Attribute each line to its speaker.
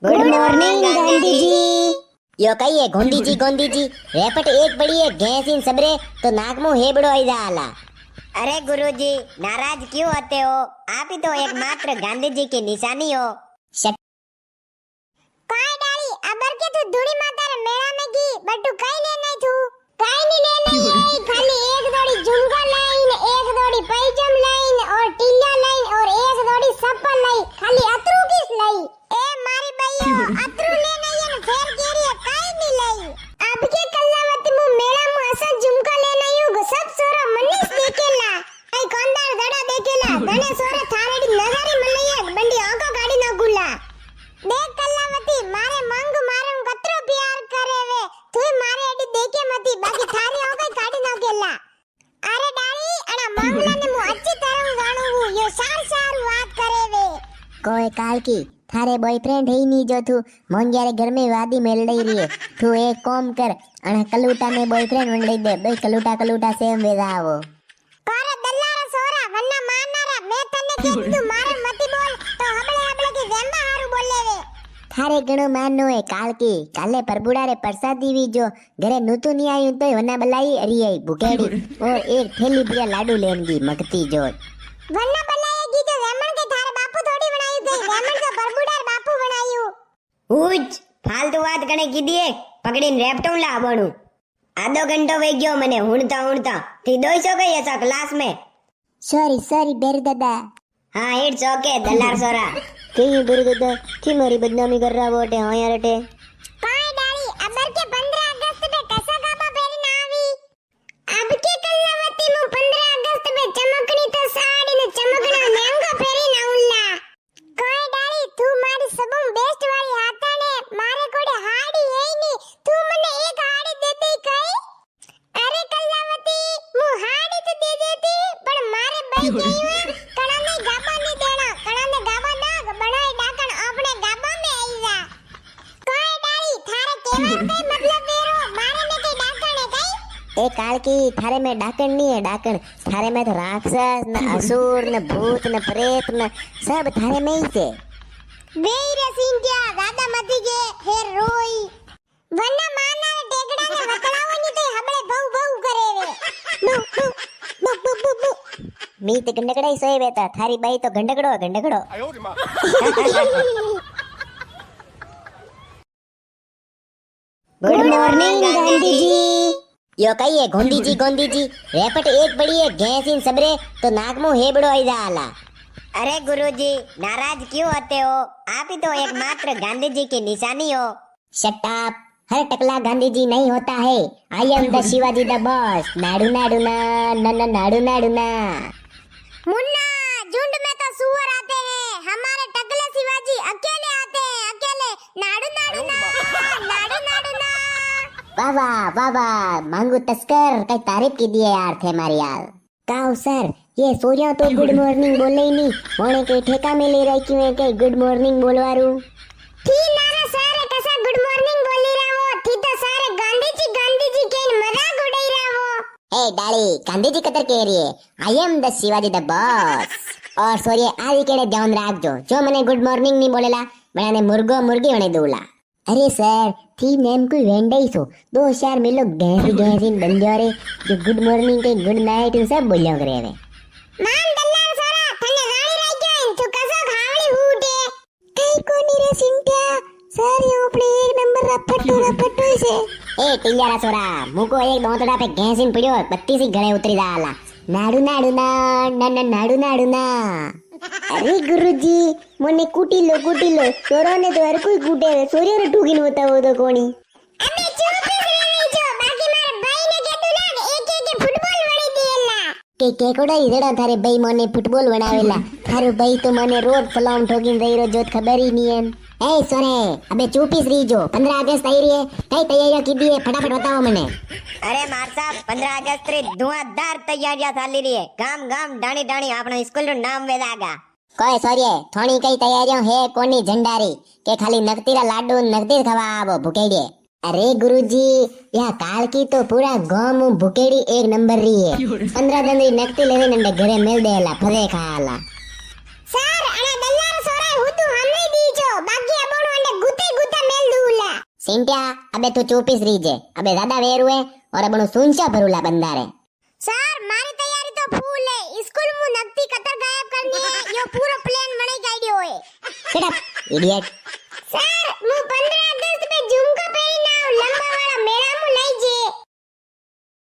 Speaker 1: Good morning Gandhi ji. यो कहिए गोंदी जी rapport एक बड़ी है भैंस इन सबरे तो नाक मुंह हेबड़ो आई जाला। अरे गुरुजी नाराज क्यों होते हो? आप ही तो एकमात्र गांधी जी की निशानी हो।
Speaker 2: काय डाली अबर के तू धूड़ी माता रे मेला में गी बट्टू कई ले नहीं तू कई नहीं ले नहीं खाली एक जोड़ी झुमका लाइन एक जोड़ी पैजम लाइन और टिल्ला लाइन और एक जोड़ी चप्पल लाई खाली अतरू किस लाई ए मारी भैया अतरू ले नहीं है फेर केरी कई नहीं लाई अब के कल्लावती मु मेला मु असल झुमका ले नहीं हूं सब सोरा मनीष देखेला आई कोंदार गड़ा देखेला धने सोरा थारेडी नजारी मलैया बंडी आंखों गाड़ी ना गुला देख कल्लावती मारे मंग मारन कतरो प्यार करे वे तुई मारे एडी देखे मती बाकी थारी हो गई काटी ना केला अरे डाली अना मंगला ने मु अच्छी तरह जाणू हूं यो सार सार बात करे वे
Speaker 1: कोई काल की थारे बॉयफ्रेंड है ही नहीं जो तू मोंग्यारे घर में वादी मेल रही है। तू एक काम कर अना कलूटा में बॉयफ्रेंड मंडई दे भाई कलूटा सेम वेदावो
Speaker 2: पारे दल्लारा सोरा वन्ना मारनारा मैं तने के तू मारे मती बोल तो हबळे की जेंबा हारू बोले वे
Speaker 1: थारे गणो माननो है काल की काले परबुड़ा रे प्रसाद दीवी जो घरे नूतू नहीं आई तो वना बलाई अरी आई भुकेड़ी और एक थैली पिया लाडू लेनगी मगती जोत
Speaker 2: वन्ना बलाएगी तो वेमन के थारे बापू थोड़ी बनाई गई वेमन का परबुडार बापू बनायू
Speaker 1: उज फालतू बात कने कीधी है पकड़ीने रेपटो लावणू आधो घंटो वही गयो मने हुणता थी दोईसो गई ऐसा क्लास में सॉरी बेर दादा हाँ इट्स ओके दल्लार सोरा कहीं बेर दादा की मारी बदनामी कर रहा बोटे हाँ यार अटे
Speaker 2: काय डाली अबर के 15 अगस्त पे कसा गाबा पहनना आवी अब के कल्लावती मु 15 अगस्त पे चमकनी तो साड़ी ने चमकना लहंगा पहरी ना उल्ला काय डाली तू मारी सबम बेस्ट वाली हाथा ने मारे कोडे हाड़ी है नी तू मने एक हाड़ी दे दे कई अरे कल्लावती मु हाड़ी तो दे देती पर मारे भाई गई कणा ने गाबा नहीं देना कणा ने गाबा ना बनाई डाकण अपने गाबा में आई जा काय डाली थारे केवा कई मतलब वेरो मारे ने कई डाकण है कई
Speaker 1: ए काल की थारे में डाकण नहीं है डाकण थारे में तो राक्षस न असुर न भूत न प्रेत न सब थारे में ही से
Speaker 2: वेरे सिंध्या दादा मती के फिर रोई वन्ना माना रे टेकड़ा ने वतलावनी तो हबळे भौ करे वे बु
Speaker 1: मी ते गंडकड़ा ही सोए बेटा थारी बाई तो गंडकड़ो गुड मॉर्निंग गांधी जी। यो कहिए गोंदी जी रेपट एक बड़ी है भैंस इन सबरे तो नाक मुंह हेबड़ो आई जाला। अरे गुरुजी नाराज क्यों होते हो? आप ही तो एकमात्र गांधी जी की निशानी हो। शट अप हर टकला गांधी जी नहीं होता है। I am the Shivaji the boss Nadu Nadu ना
Speaker 2: मुन्ना झुंड में तो सुअर आते हैं हमारे टकले शिवाजी अकेले आते हैं अकेले नाडू ना
Speaker 1: वाह वाह मांगू तस्कर कई तारीफ की दिए यार थे हमारी यार काओ सर ये सूर्या तो गुड मॉर्निंग बोले ही नहीं होने के ठेका में ले रही क्यों है के गुड मॉर्निंग बोलवारू
Speaker 2: थी नारा सारे कसा गुड मॉर्निंग बोली रहा वो थी तो सारे गांधी जी के मजाक उड़ाई रहा वो
Speaker 1: ए डाली गांधी जी कतर कह रही है I am the Shivaji the boss और सूर्य आज केड़े ध्यान राखजो जो मने गुड मॉर्निंग नहीं बोलेला बनाने मुर्गो मुर्गी होने दूला अरे सर थी नेम कोई वेंडई सो 2-4 मिलो गैसी बंदे रे जो गुड मॉर्निंग के गुड नाइट सब बोलियो करे वे
Speaker 2: मान दल्लार सारा थने गाड़ी राई गयो तू कसो खावड़ी हूटे कई कोनी रे सिंट्या सर यो अपने एक नंबर रफटो से
Speaker 1: ए टिल्लारा सोरा मुको एक दोतड़ा पे गैसिन पड़ियो बत्ती सी गळे उतरी जाला नाडू ना अरे गुरुजी मोने कुटी लो सोरो ने तो हर कोई कूटे सोरियो रे ठुकीन होता वो तो कोणी
Speaker 2: अबे चुप रे नहीं जो बाकी मारे भाई ने केतु ना एक फुटबॉल वणी दिएला
Speaker 1: के कोड़ा इधड़ा थारे भाई मोने फुटबॉल बनावेला थारो भाई तो मने रोज सलाम ठोकीन रही रो जोत खबर ही नहीं है ए सोरे अबे चुपीस रही जो 15 अगस्त आई रही है कई तैयारियां की दी है फटाफट बताओ मने अरे मार साहब 15 अगस्त रे धुआंधार तैयारियां चाली रही है गाम डाणी आपनो स्कूल रो नाम वेदागा कोई सोरिए थोड़ी कई तैयारियां है कोनी झंडारी के खाली नगतीरा लाडू नगती खवा आवो भुकेड़ी अरे गुरुजी यह काल की तो पूरा गांव भुकेड़ी एक नंबर रही है 15 दिन री नगती लेवे नंडे घरे मिल देला फरे खाला
Speaker 2: सर अने दल्लार सोरा हुतु हमने दी जो बाकी अबोण वंडे
Speaker 1: सिंटिया अबे तू चुपिस रीजे अबे ज्यादा वेर हुए और अब सुनचा भरूला बंदा रे
Speaker 2: सर मारी तैयारी तो फूल है स्कूल में नकदी कतर गायब करनी है यो पूरा प्लान बने काढ्यो है
Speaker 1: शट अप इडियट